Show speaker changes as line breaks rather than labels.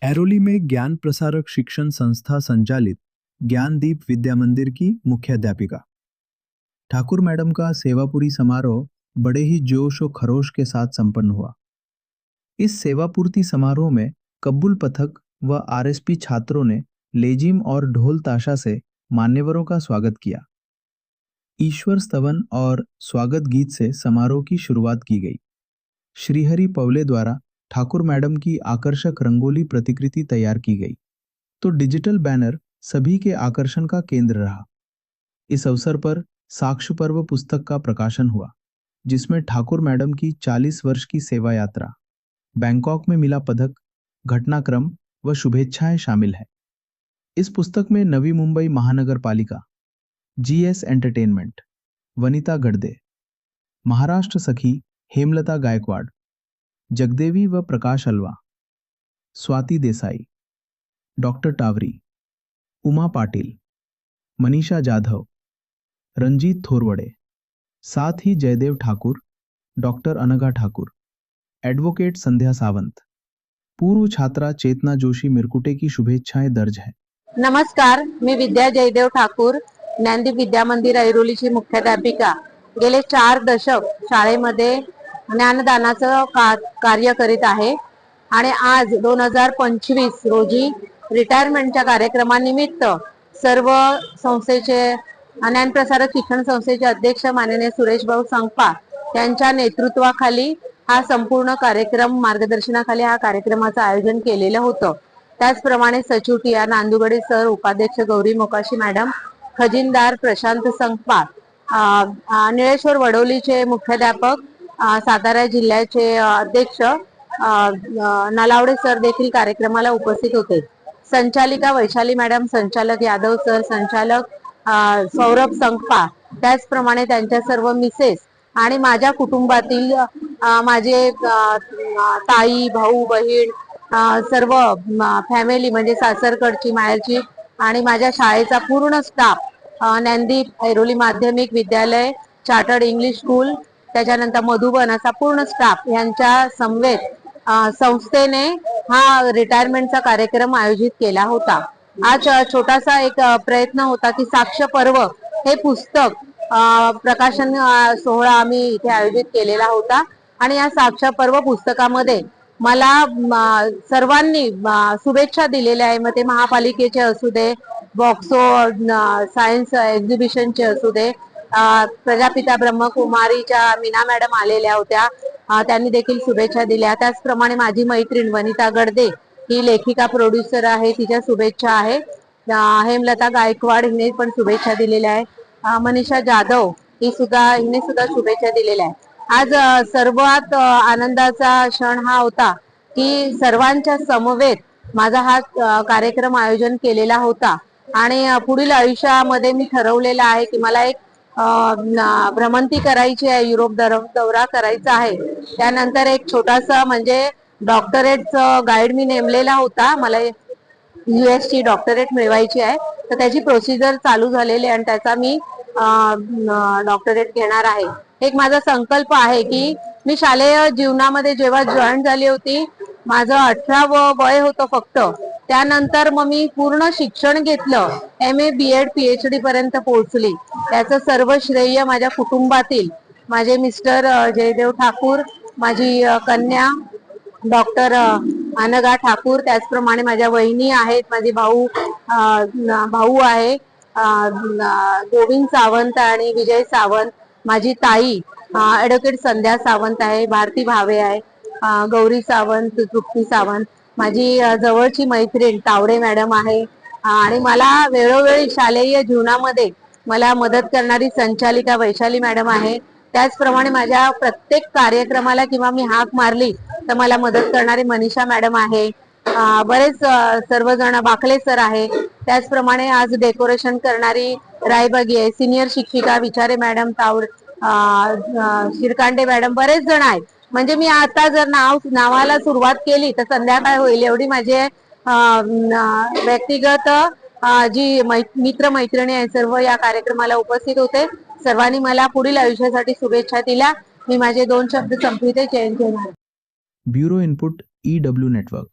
ऐरोली में ज्ञान प्रसारक शिक्षण संस्था संचालित ज्ञानदीप विद्या मंदिर की मुख्याध्यापिका ठाकुर मैडम का सेवापूरी समारोह बड़े ही जोश और खरोश के साथ संपन्न हुआ। इस सेवापूर्ति समारोह में कब्बुल पथक व आरएसपी छात्रों ने लेजिम और ढोल ताशा से मान्यवरों का स्वागत किया। ईश्वर स्तवन और स्वागत गीत से समारोह की शुरुआत की गई। श्रीहरि पवले द्वारा ठाकुर मैडम की आकर्षक रंगोली प्रतिकृति तैयार की गई, तो डिजिटल बैनर सभी के आकर्षण का केंद्र रहा। इस अवसर पर साक्ष्य पर्व पुस्तक का प्रकाशन हुआ, जिसमें ठाकुर मैडम की 40 वर्ष की सेवा यात्रा, बैंकॉक में मिला पदक, घटनाक्रम व शुभेच्छाएं शामिल है। इस पुस्तक में नवी मुंबई महानगर पालिका, जीएस एंटरटेनमेंट, वनिता गड़दे, महाराष्ट्र सखी हेमलता गायकवाड़, जगदेवी व प्रकाश अलवा, स्वाति देसाई, डॉक्टर टावरी, उमा पाटिल, मनीषा जाधव, रंजीत थोरवड़े, साथ ही जयदेव ठाकुर, डॉक्टर अनघा ठाकुर, एडवोकेट संध्या सावंत, पूर्व छात्रा चेतना जोशी मिरकुटे की शुभेच्छाएं दर्ज हैं।
नमस्कार, मी विद्या जयदेव ठाकूर, ज्ञानदीप विद्या मंदिर ऐरोलीची मुख्याध्यापिका। गेले 4 दशक शाळेमध्ये ज्ञानदानाचं कार्य करीत आहे आणि आज 2025 रोजी रिटायरमेंटच्या कार्यक्रमानिमित्त सर्व संस्थेचे ज्ञान प्रसारक शिक्षण संस्थेचे अध्यक्ष माननीय सुरेश भाऊ संगपा यांच्या नेतृत्वाखाली हा संपूर्ण कार्यक्रम मार्गदर्शनाखाली हा कार्यक्रमाचं आयोजन केलेलं होतं। त्याचप्रमाणे सचिव टीआर नांदुगडे सर, उपाध्यक्ष गौरी मोकाशी मॅडम, खजिनदार प्रशांत संगपा, निळेश्वर वडोलीचे मुख्याध्यापक, सातारा जिल्ह्याचे अध्यक्ष नलावडे सर देखील कार्यक्रमाला उपस्थित होते। संचालिका वैशाली मॅडम, संचालक यादव सर, संचालक सौरभ संगपा, त्याचप्रमाणे त्यांच्या सर्व मिसेस आणि माझ्या कुटुंबातील माझे ताई, भाऊ, बहीण, सर्व फॅमिली म्हणजे सासरकडची, माहेरची आणि माझ्या शाळेचा पूर्ण स्टाफ, ज्ञानदीप ऐरोली माध्यमिक विद्यालय, चार्टर्ड इंग्लिश स्कूल, त्याच्यानंतर मधुबन असा पूर्ण स्टाफ यांच्या समवेत संस्थेने हा रिटायरमेंटचा कार्यक्रम आयोजित केला होता। आज छोटासा एक प्रयत्न होता की साक्ष्य पर्व हे पुस्तक प्रकाशन सोहळा आम्ही इथे आयोजित केलेला होता आणि या साक्ष्य पर्व पुस्तकामध्ये मला सर्वांनी शुभेच्छा दिलेल्या आहे। मग ते महापालिकेचे असू दे, बॉक्सो सायन्स एक्झिबिशनचे असू दे, प्रजापिता ब्रह्मकुमारीच्या मीना मॅडम आलेल्या होत्या, त्यांनी देखील शुभेच्छा दिल्या। त्याचप्रमाणे माझी मैत्रीण वनिता गड़दे ही लेखिका प्रोड्युसर आहे, तिच्या शुभेच्छा आहे। हेमलता गायकवाड हिने पण शुभेच्छा दिलेल्या आहे। मनीषा जाधव हिने सुद्धा शुभेच्छा दिलेल्या आहे। आज सर्वात आनंदाचा क्षण हा होता की सर्वांच्या समवेत माझा हा कार्यक्रम आयोजन केलेला होता आणि पुढील आयुष्यामध्ये मी ठरवलेलं आहे की मला एक भ्रमंती करायची आहे, युरोप दौरा करायचा आहे। त्यानंतर एक छोटासा म्हणजे डॉक्टरेटचं गाईड मी नेमलेला होता, मला यूएसची डॉक्टरेट मिळवायची आहे, तर त्याची प्रोसिजर चालू झालेली आहे आणि त्याचा मी डॉक्टरेट घेणार आहे। एक माझा संकल्प आहे की मी शालेय जीवनामध्ये जेव्हा जॉईन झाली होती, माझं 18 वय होतं फक्त, त्यानंतर मग मी पूर्ण शिक्षण घेतलं, MA BEd PhD पर्यंत पोहोचली। त्याचं सर्व श्रेय माझ्या कुटुंबातील माझे मिस्टर जयदेव ठाकूर, माझी कन्या डॉक्टर अनघा ठाकूर, त्याचप्रमाणे माझ्या वहिनी आहेत, माझे भाऊ आहे गोविंद सावंत आणि विजय सावंत, माझी ताई ॲडव्होकेट संध्या सावंत आहे, भारती भावे आहे, गौरी सावंत, तृप्ती सावंत, माझी जवळची मैत्रीण तावडे मॅडम आहे आणि मला वेळोवेळी शालेय जीवनामध्ये मला मदत करणारी संचालिका वैशाली मॅडम आहे। त्याचप्रमाणे माझ्या प्रत्येक कार्यक्रमाला किंवा मी हाक मारली तर मला मदत करणारी मनीषा मॅडम आहे, बरेच सर्वजण बाकले सर आहे, त्याचप्रमाणे आज डेकोरेशन करणारी रायबागी आहे, सिनियर शिक्षिका विचारे मॅडम, शिरकांडे मॅडम, बरेच जण आहेत। म्हणजे मी आता जर नावाला सुरुवात केली तर संध्याकाळ होईल एवढी माझे व्यक्तिगत जी मित्र मैत्रिणी आहे सर्व या कार्यक्रमाला उपस्थित होते। सर्वांनी मला पुढील आयुष्यासाठी शुभेच्छा दिल्या। मी माझे 2 शब्द संपविते। जय हिंद, जय Maharashtra.
Bureau input EW network.